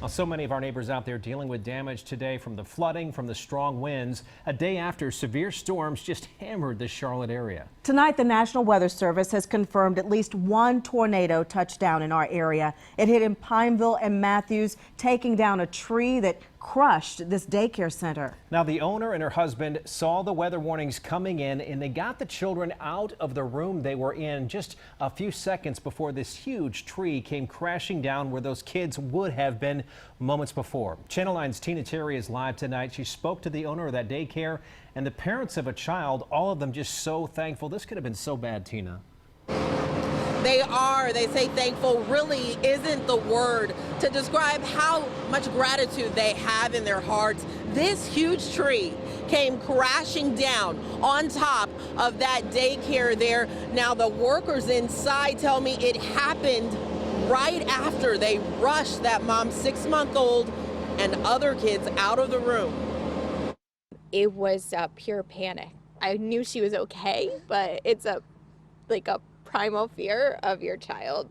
Well, so many of our neighbors out there dealing with damage today from the flooding, from the strong winds, a day after severe storms just hammered the Charlotte area. Tonight, the National Weather Service has confirmed at least one tornado touched down in our area. It hit in Pineville and Matthews, taking down a tree that crushed this daycare center. Now, the owner and her husband saw the weather warnings coming in, and they got the children out of the room they were in just a few seconds before this huge tree came crashing down where those kids would have been moments before. Channel 9's Tina Terry is live tonight. She spoke to the owner of that daycare and the parents of a child, all of them just so thankful. This could have been so bad, Tina. They say thankful really isn't the word to describe how much gratitude they have in their hearts. This huge tree came crashing down on top of that daycare there. Now, the workers inside tell me it happened right after they rushed that mom's 6-month-old and other kids out of the room. It was pure panic. I knew she was okay, but it's a primal fear of your child,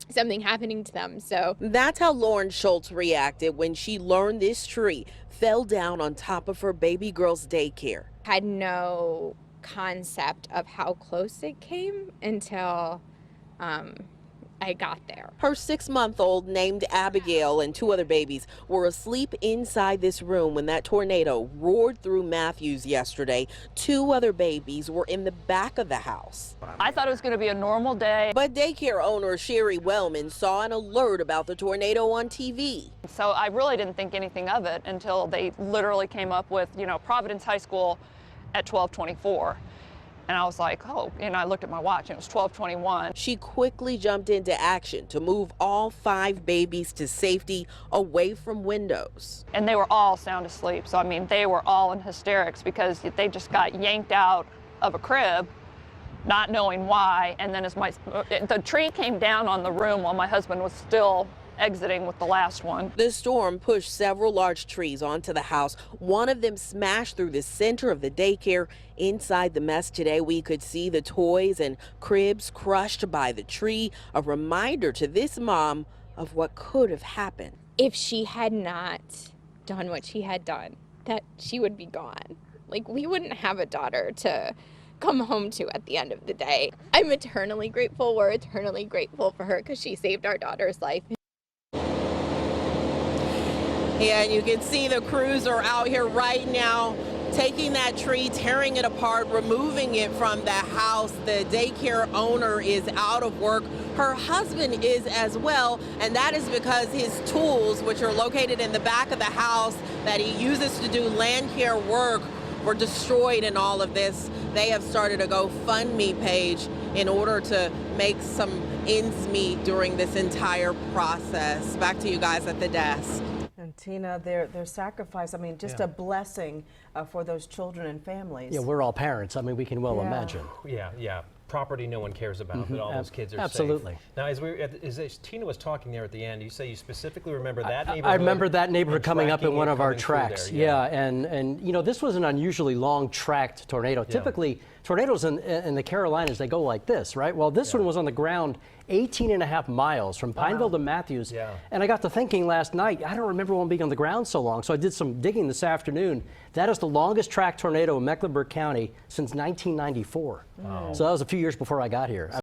something happening to them. So that's how Lauren Schultz reacted when she learned this tree fell down on top of her baby girl's daycare. Had no concept of how close it came until I got there. Her 6-month-old named Abigail and 2 other babies were asleep inside this room when that tornado roared through Matthews yesterday. 2 other babies were in the back of the house. I thought it was going to be a normal day. But daycare owner Sherry Wellman saw an alert about the tornado on TV. So I really didn't think anything of it until they literally came up with, Providence High School at 12:24. And I was like, oh, I looked at my watch and it was 12:21. She quickly jumped into action to move all 5 babies to safety away from windows. And they were all sound asleep. So, they were all in hysterics because they just got yanked out of a crib, not knowing why. And then the tree came down on the room while my husband was still exiting with the last one. The storm pushed several large trees onto the house. One of them smashed through the center of the daycare. Inside the mess today, we could see the toys and cribs crushed by the tree. A reminder to this mom of what could have happened. If she had not done what she had done, that she would be gone. We wouldn't have a daughter to come home to at the end of the day. I'm eternally grateful. We're eternally grateful for her because she saved our daughter's life. Yeah, and you can see the crews are out here right now taking that tree, tearing it apart, removing it from the house. The daycare owner is out of work. Her husband is as well, and that is because his tools, which are located in the back of the house that he uses to do land care work, were destroyed in all of this. They have started a GoFundMe page in order to make some ends meet during this entire process. Back to you guys at the desk. And Tina, their sacrifice, just a blessing for those children and families. Yeah, we're all parents. we can well imagine. Yeah. Property no one cares about, but all those kids are absolutely safe. Now, as Tina was talking there at the end, you say you specifically remember that neighborhood? I remember that neighborhood coming up in one of our tracks. There, yeah. And this was an unusually long tracked tornado. Yeah. Typically, tornadoes in the Carolinas, they go like this, right? Well, this one was on the ground 18.5 miles from Pineville to Matthews. Yeah. And I got to thinking last night, I don't remember one being on the ground so long. So I did some digging this afternoon. That is the longest tracked tornado in Mecklenburg County since 1994. So that was a few years before I got here.